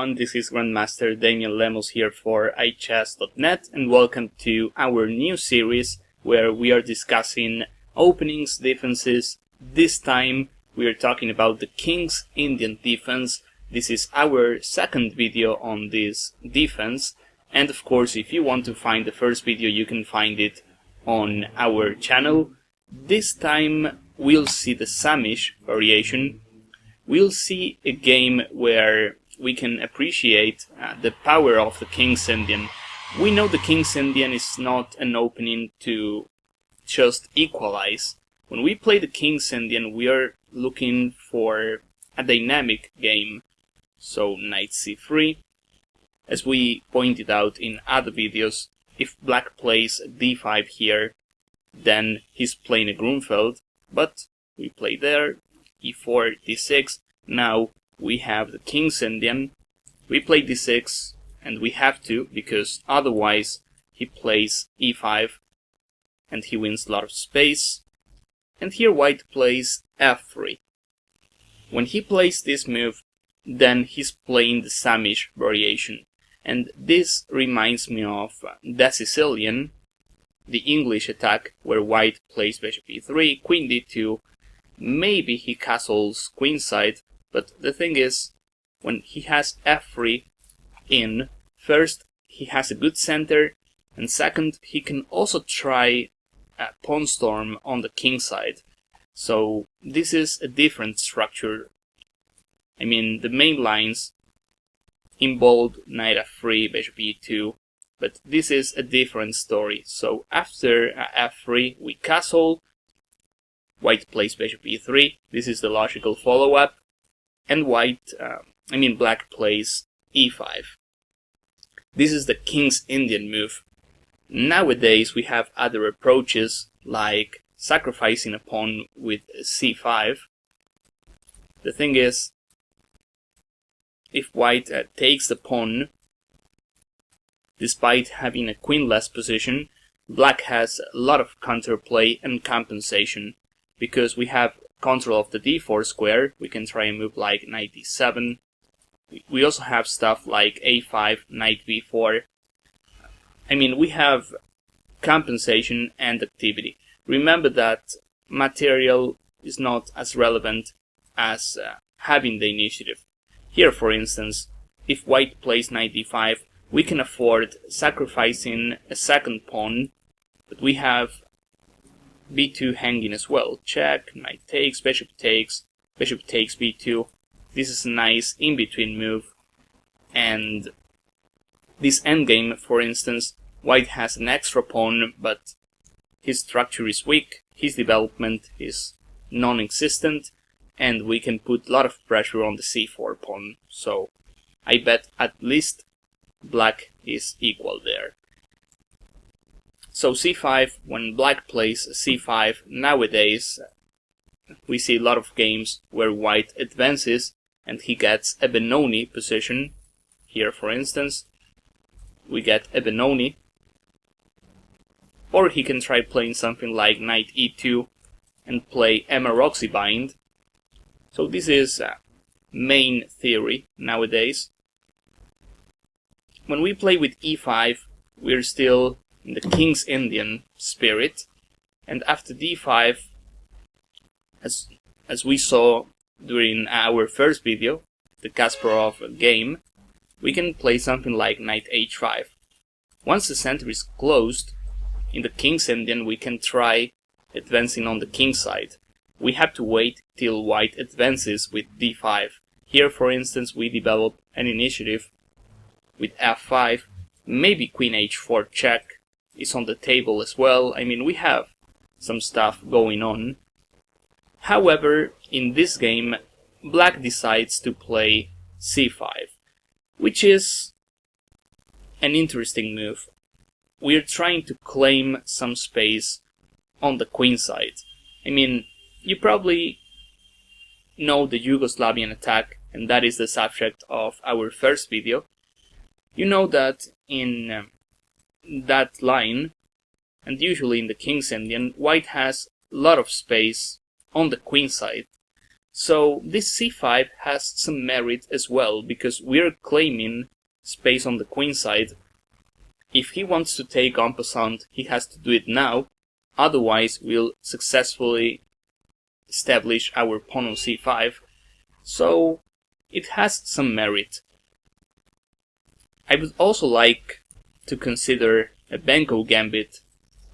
everyone, this is Grandmaster Damian Lemos here for iChess.net, and welcome to our new series where we are discussing openings, defenses. This time we are talking about the King's Indian defense. This is our second video on this defense, and of course if you want to find the first video you can find it on our channel. This time we'll see the Saemisch variation. We'll see a game where we can appreciate the power of the King's Indian. We know the King's Indian is not an opening to just equalize. When we play the King's Indian, we are looking for a dynamic game. So knight c3. As we pointed out in other videos, if black plays d5 here, then he's playing a Grunfeld, but we play there, e4, d6, now we have the King's Indian, we play d6, and we have to, because otherwise he plays e5, and he wins a lot of space, and here white plays f3. When he plays this move, then he's playing the Saemisch variation, and this reminds me of the Sicilian, the English attack, where white plays bishop e3, queen d2, maybe he castles queenside, but the thing is, when he has f3 in, first he has a good center, and second he can also try a pawn storm on the king side. So this is a different structure. I mean, the main lines in bold, knight f3, bishop e2, but this is a different story. So after f3 we castle, white plays bishop e3, this is the logical follow-up, and black plays e5. This is the King's Indian move. Nowadays we have other approaches, like sacrificing a pawn with c5. The thing is, if white takes the pawn, despite having a queenless position, black has a lot of counterplay and compensation. Because we have control of the d4 square, we can try a move like knight d7. We also have stuff like a5, knight b4. I mean, we have compensation and activity. Remember that material is not as relevant as having the initiative. Here, for instance, if white plays knight d5, we can afford sacrificing a second pawn, but we have b2 hanging as well. Check, knight takes, bishop takes b2. This is a nice in-between move. And this endgame, for instance, white has an extra pawn, but his structure is weak, his development is non-existent, and we can put a lot of pressure on the c4 pawn. So I bet at least black is equal there. So c5, when black plays c5, nowadays we see a lot of games where white advances and he gets a Benoni position. Here, for instance, we get a Benoni. Or he can try playing something like knight e2 and play Emaroxy bind. So this is main theory nowadays. When we play with e5, we're still in the King's Indian spirit, and after d5, as we saw during our first video, the Kasparov game, we can play something like knight h5. Once the center is closed, in the King's Indian we can try advancing on the king side. We have to wait till white advances with d5. Here, for instance, we develop an initiative with f5, maybe queen h4 check is on the table as well. I mean, we have some stuff going on. However, in this game, black decides to play c5, which is an interesting move. We are trying to claim some space on the queen side. I mean, you probably know the Yugoslavian attack, and that is the subject of our first video. You know that in that line, and usually in the King's Indian, white has a lot of space on the queen side. So this c5 has some merit as well, because we're claiming space on the queen side. If he wants to take en passant, he has to do it now, otherwise we'll successfully establish our pawn on c5. So it has some merit. I would also like to consider a Benko gambit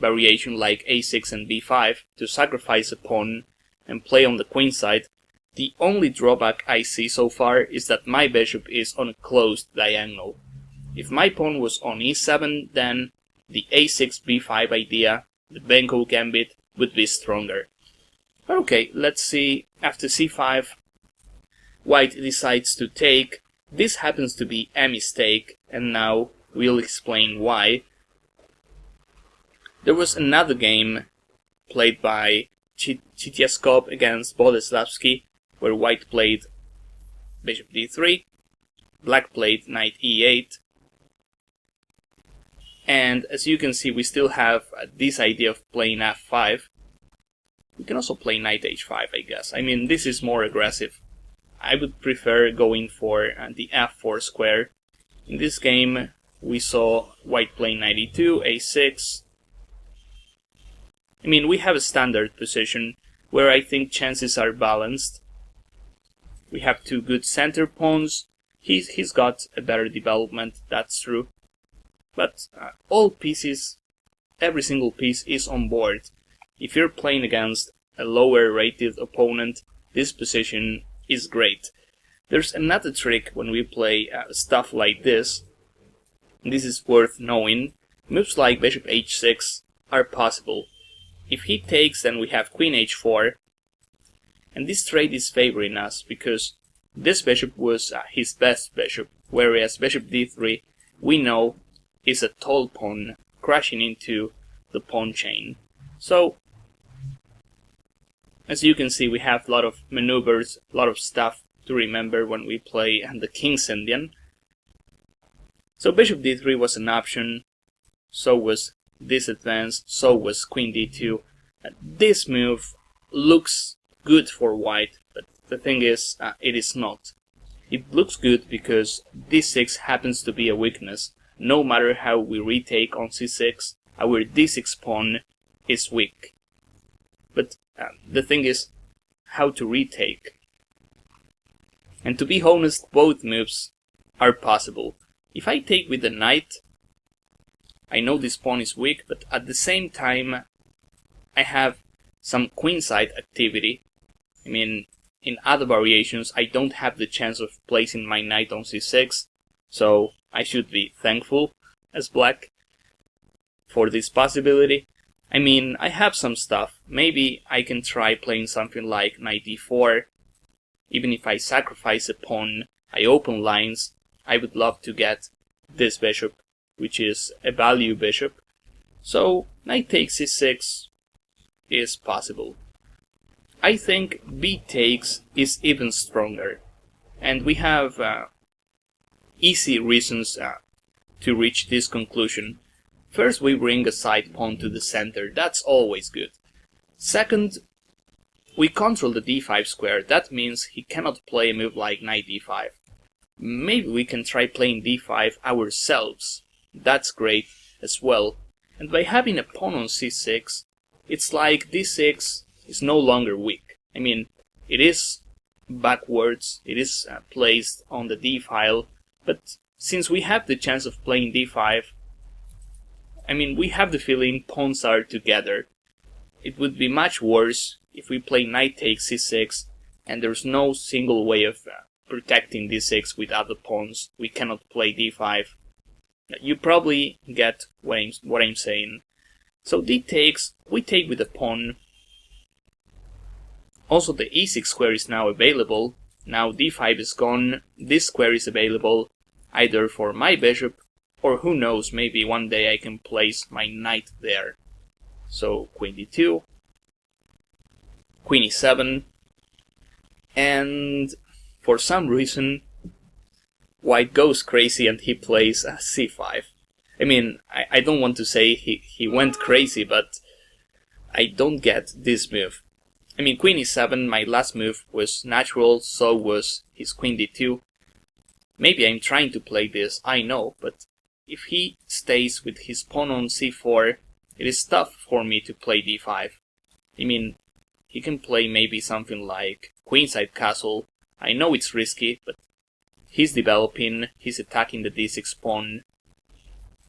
variation like a6 and b5 to sacrifice a pawn and play on the queen side. The only drawback I see so far is that my bishop is on a closed diagonal. If my pawn was on e7, then the a6 b5 idea, the Benko gambit, would be stronger. But okay, let's see. After c5, white decides to take. This happens to be a mistake, and now we'll explain why. There was another game played by Chitiaskov against Boleslavsky, where white played bishop d3, black played knight e8, and as you can see we still have this idea of playing f5. We can also play knight h5, I guess. I mean, this is more aggressive. I would prefer going for the f4 square. In this game we saw white playing knight e2, a6. I mean, we have a standard position where I think chances are balanced. We have two good center pawns. He's got a better development, that's true. But all pieces, every single piece is on board. If you're playing against a lower rated opponent, this position is great. There's another trick when we play stuff like this. This is worth knowing. Moves like bishop h6 are possible. If he takes, then we have queen h4. And this trade is favoring us because this bishop was his best bishop, whereas bishop d3 we know is a tall pawn crashing into the pawn chain. So as you can see, we have a lot of maneuvers, a lot of stuff to remember when we play the King's Indian. So bishop d3 was an option, so was this advance, so was queen d2. This move looks good for white, but the thing is, it is not. It looks good because d6 happens to be a weakness. No matter how we retake on c6, our d6 pawn is weak. But the thing is how to retake. And to be honest, both moves are possible. If I take with the knight, I know this pawn is weak, but at the same time I have some queenside activity. I mean, in other variations I don't have the chance of placing my knight on c6, so I should be thankful as black for this possibility. I mean, I have some stuff. Maybe I can try playing something like knight d4. Even if I sacrifice a pawn, I open lines. I would love to get this bishop, which is a value bishop. So knight takes c6 is possible. I think b takes is even stronger. And we have easy reasons to reach this conclusion. First, we bring a side pawn to the center. That's always good. Second, we control the d5 square. That means he cannot play a move like knight d5. Maybe we can try playing d5 ourselves. That's great as well. And by having a pawn on c6, it's like d6 is no longer weak. I mean, it is backwards, it is placed on the d file, but since we have the chance of playing d5, I mean, we have the feeling pawns are together. It would be much worse if we play knight takes c6 and there's no single way of protecting d6 with other pawns. We cannot play d5. You probably get what I'm saying. So d takes, we take with the pawn. Also the e6 square is now available. Now d5 is gone, this square is available either for my bishop, or who knows, maybe one day I can place my knight there. So queen d2, queen e7, and for some reason white goes crazy and he plays c5. I mean, I don't want to say he went crazy, but I don't get this move. I mean, queen e7, my last move was natural, so was his queen d2. Maybe I'm trying to play this, I know, but if he stays with his pawn on c4, it is tough for me to play d5. I mean, he can play maybe something like queenside castle. I know it's risky, but he's developing, he's attacking the d6 pawn.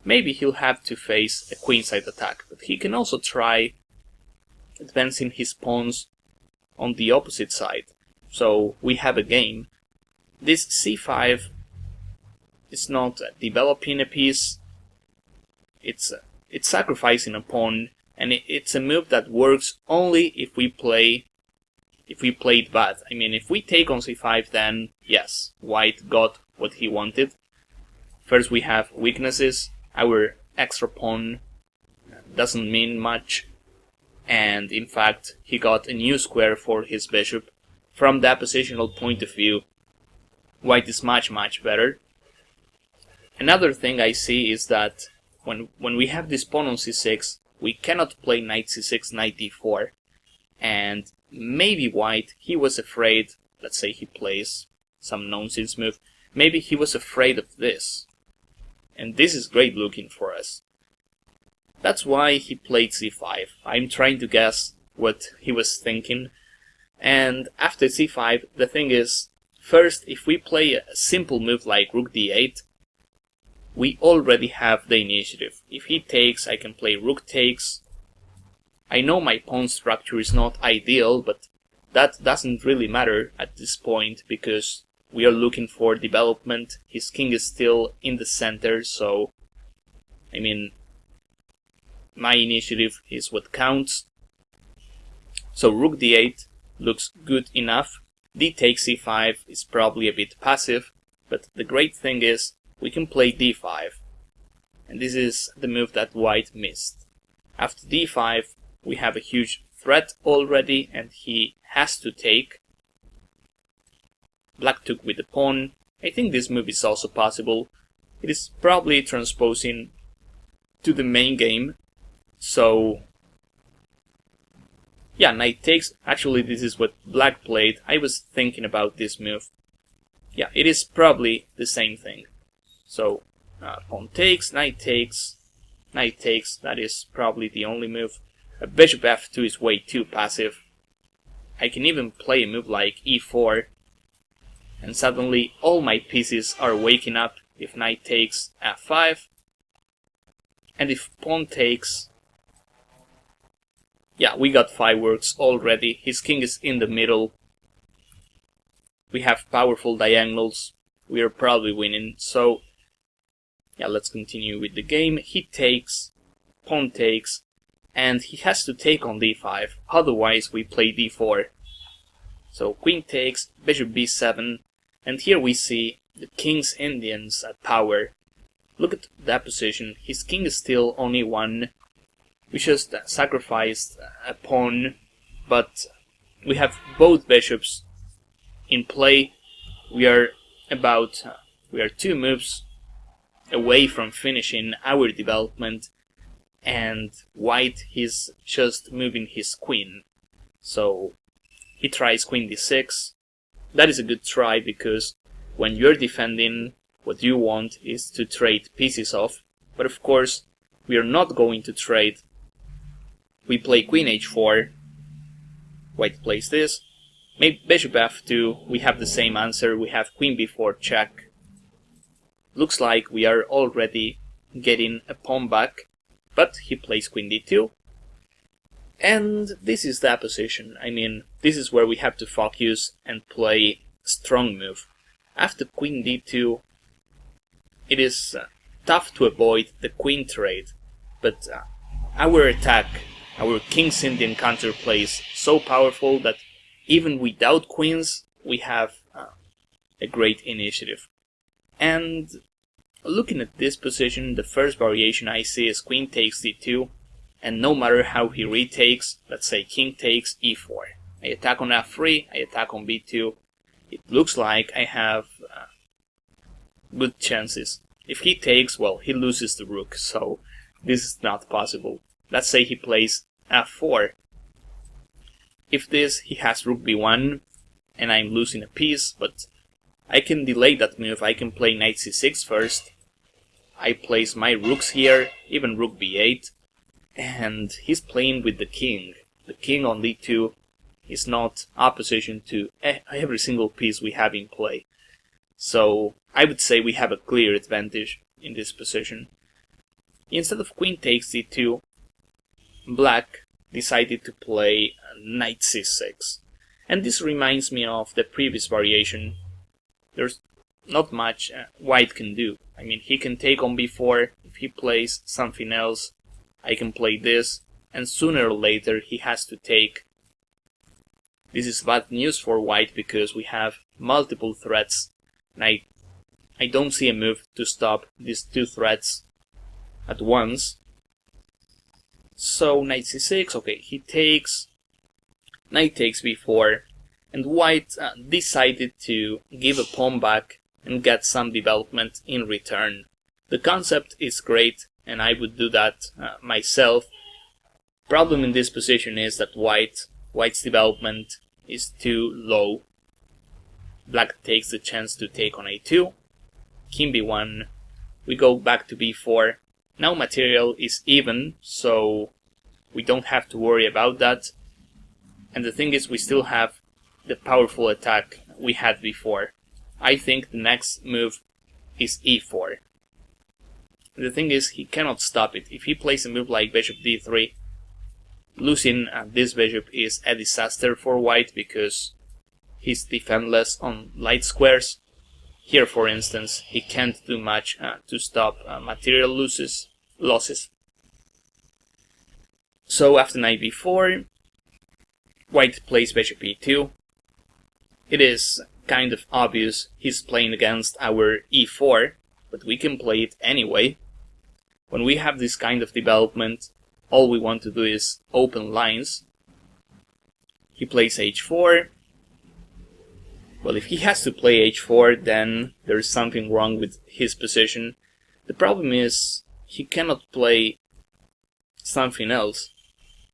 Maybe he'll have to face a queenside attack, but he can also try advancing his pawns on the opposite side. So we have a game. This c5 is not developing a piece, it's sacrificing a pawn, and it's a move that works only if we play it bad. I mean, if we take on c5, then yes, white got what he wanted. First we have weaknesses. Our extra pawn doesn't mean much, and in fact he got a new square for his bishop. From the positional point of view, white is much better. Another thing I see is that when we have this pawn on c6, we cannot play knight c6, knight d4, and maybe white, he was afraid, let's say he plays some nonsense move, maybe he was afraid of this. And this is great looking for us. That's why he played c5. I'm trying to guess what he was thinking. And after c5, the thing is, first, if we play a simple move like rook d8, we already have the initiative. If he takes, I can play rook takes. I know my pawn structure is not ideal, but that doesn't really matter at this point, because we are looking for development. His king is still in the center, so I mean, my initiative is what counts. So rook d8 looks good enough. D takes c5 is probably a bit passive, but the great thing is we can play d5. And this is the move that white missed. After d5, we have a huge threat already, and he has to take. Black took with the pawn. I think this move is also possible. It is probably transposing to the main game. So yeah, knight takes. Actually, this is what black played. I was thinking about this move. Yeah, it is probably the same thing. So pawn takes, knight takes, knight takes. That is probably the only move. Bishop f2 is way too passive. I can even play a move like e4, and suddenly all my pieces are waking up. If knight takes, f5, and if pawn takes, yeah, we got fireworks already. His king is in the middle. We have powerful diagonals. We are probably winning. So yeah, let's continue with the game. He takes, pawn takes, and he has to take on d5. Otherwise, we play d4. So queen takes, bishop b7, and here we see the king's Indians at power. Look at that position. His king is still on e1. We just sacrificed a pawn, but we have both bishops in play. We are 2 moves away from finishing our development, and white is just moving his queen. So he tries queen d6. That is a good try, because when you're defending, what you want is to trade pieces off. But of course, we are not going to trade. We play queen h4. White plays this. Maybe bishop f2. We have the same answer. We have queen b4 check. Looks like we are already getting a pawn back. But he plays queen d2. And this is the position. I mean, this is where we have to focus and play a strong move. After queen d2, it is tough to avoid the queen trade, but our attack, our king's Indian counterplay is so powerful that even without queens, we have a great initiative. And looking at this position, the first variation I see is queen takes d2, and no matter how he retakes, let's say king takes e4. I attack on f3, I attack on b2. It looks like I have good chances. If he takes, well, he loses the rook, so this is not possible. Let's say he plays f4. If this, he has rook b1, and I'm losing a piece, but I can delay that move. I can play knight c6 first. I place my rooks here, even rook b8, and he's playing with the king. The king on d2 is not opposition to every single piece we have in play. So I would say we have a clear advantage in this position. Instead of queen takes d2, black decided to play knight c6. And this reminds me of the previous variation. There's not much white can do. I mean, he can take on b4. If he plays something else, I can play this, and sooner or later he has to take. This is bad news for white because we have multiple threats, and I don't see a move to stop these two threats at once. So knight c6, okay, he takes, knight takes b4, and white decided to give a pawn back and get some development in return. The concept is great, and I would do that myself. Problem in this position is that white's development is too low. Black takes the chance to take on a2, king b1, we go back to b4. Now material is even, so we don't have to worry about that. And the thing is, we still have the powerful attack we had before. I think the next move is e4. The thing is, he cannot stop it. If he plays a move like bishop d3, losing this bishop is a disaster for white because he's defenseless on light squares. Here, for instance, he can't do much to stop material losses. So after knight b4, white plays bishop e2. It is kind of obvious he's playing against our e4, but we can play it anyway. When we have this kind of development, all we want to do is open lines. He plays h4. Well, if he has to play h4, then there's something wrong with his position. The problem is, he cannot play something else.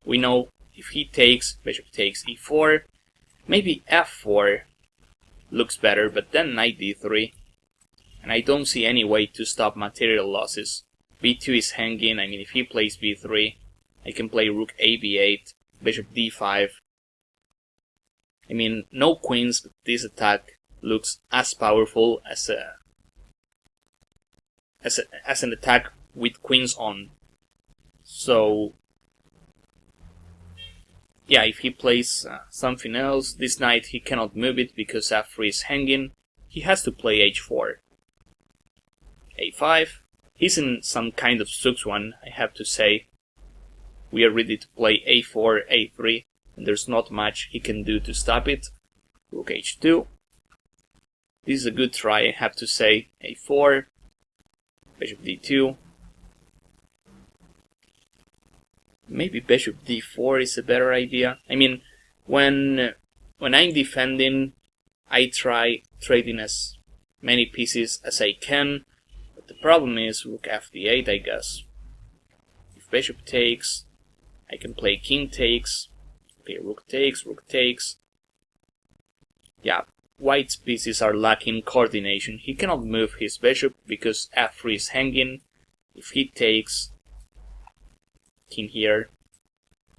We know if he takes, bishop takes e4, maybe f4 looks better, but then knight d3. And I don't see any way to stop material losses. b2 is hanging. I mean, if he plays b3, I can play rook a b8, bishop d5. I mean, no queens, but this attack looks as powerful as an attack with queens on. So yeah, if he plays something else, this knight he cannot move it because f3 is hanging. He has to play h4. a5. He's in some kind of sux one, I have to say. We are ready to play a4, a3, and there's not much he can do to stop it. Rook h2. This is a good try, I have to say. a4, bishop d2. Maybe bishop d4 is a better idea. I mean, when I'm defending, I try trading as many pieces as I can. But the problem is rook f8, I guess. If bishop takes, I can play king takes. Okay, rook takes, rook takes. Yeah, white's pieces are lacking coordination. He cannot move his bishop because f3 is hanging. If he takes, king here,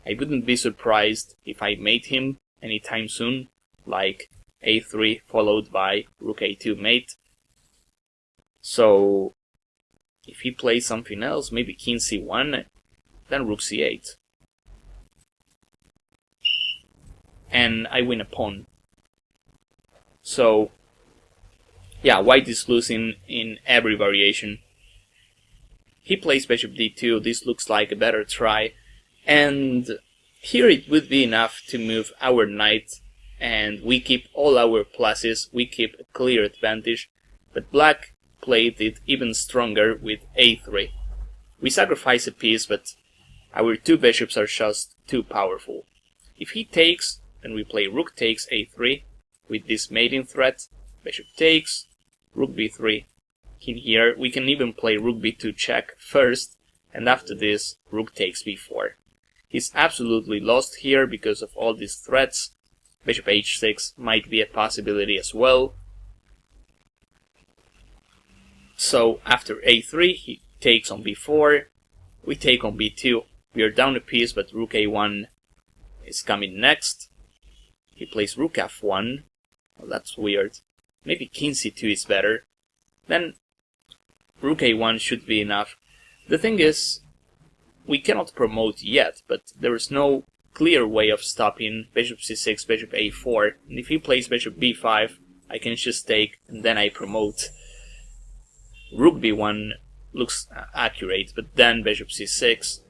I wouldn't be surprised if I mate him anytime soon, like a3 followed by rook a2 mate. So if he plays something else, maybe king c1, then rook c8. And I win a pawn. So yeah, white is losing in every variation. He plays bishop d2, this looks like a better try, and here it would be enough to move our knight, and we keep all our pluses, we keep a clear advantage, but black played it even stronger with a3. We sacrifice a piece, but our two bishops are just too powerful. If he takes, then we play rook takes a3 with this mating threat, bishop takes, rook b3. In here, we can even play rook b2 check first, and after this, rook takes b4. He's absolutely lost here because of all these threats. Bishop h6 might be a possibility as well. So after a3, he takes on b4. We take on b2. We are down a piece, but rook a1 is coming next. He plays rook f1. Well, that's weird. Maybe king c2 is better. Then rook a1 should be enough. The thing is, we cannot promote yet, but there is no clear way of stopping bishop c6, bishop a4. And if he plays bishop b5, I can just take and then I promote. Rook b1 looks accurate, but then bishop c6,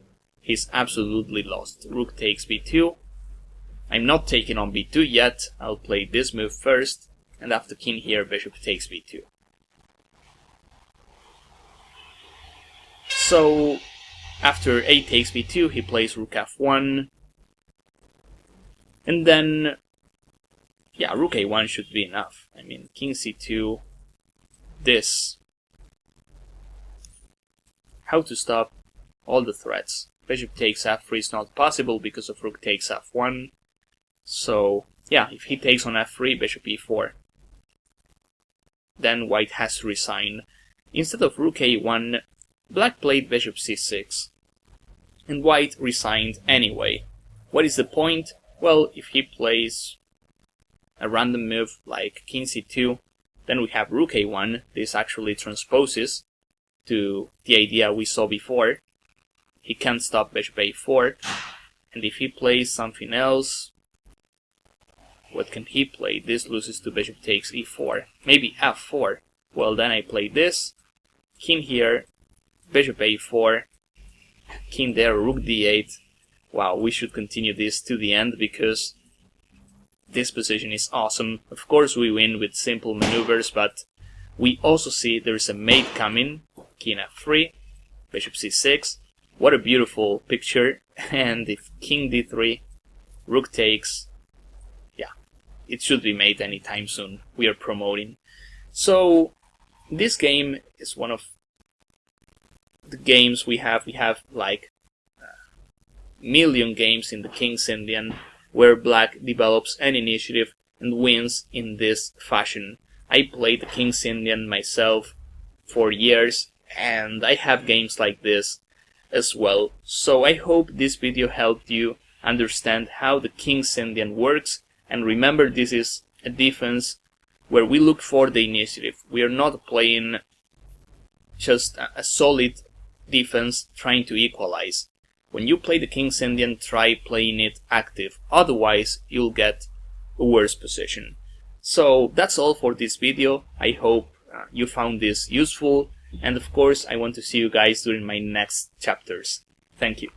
he's absolutely lost. Rook takes b2. I'm not taking on b2 yet. I'll play this move first, and after king here, bishop takes b2. So after a takes b2, he plays rook f1. And then, yeah, rook a1 should be enough. I mean, king c2, this. How to stop all the threats. Bishop takes f3 is not possible because of rook takes f1. So, yeah, if he takes on f3, bishop e4. Then white has to resign. Instead of rook a1, black played bishop c6. And white resigned anyway. What is the point? Well, if he plays a random move like king c2, then we have rook a1. This actually transposes to the idea we saw before. He can't stop bishop a4. And if he plays something else, what can he play? This loses to bishop takes e4. Maybe f4. Well, then I play this. King here, bishop a4. King there, rook d8. Wow, we should continue this to the end because this position is awesome. Of course we win with simple maneuvers, but we also see there's a mate coming. King f3, bishop c6. What a beautiful picture. And if king d3, rook takes, yeah, it should be mate anytime soon. We are promoting. So this game is one of the games we have. We have like million games in the King's Indian where black develops an initiative and wins in this fashion. I played the King's Indian myself for years, and I have games like this as well. So I hope this video helped you understand how the King's Indian works, and remember, this is a defense where we look for the initiative. We are not playing just a solid defense trying to equalize. When you play the King's Indian, try playing it active, otherwise you'll get a worse position. So that's all for this video. I hope you found this useful, and of course I want to see you guys during my next chapters. Thank you.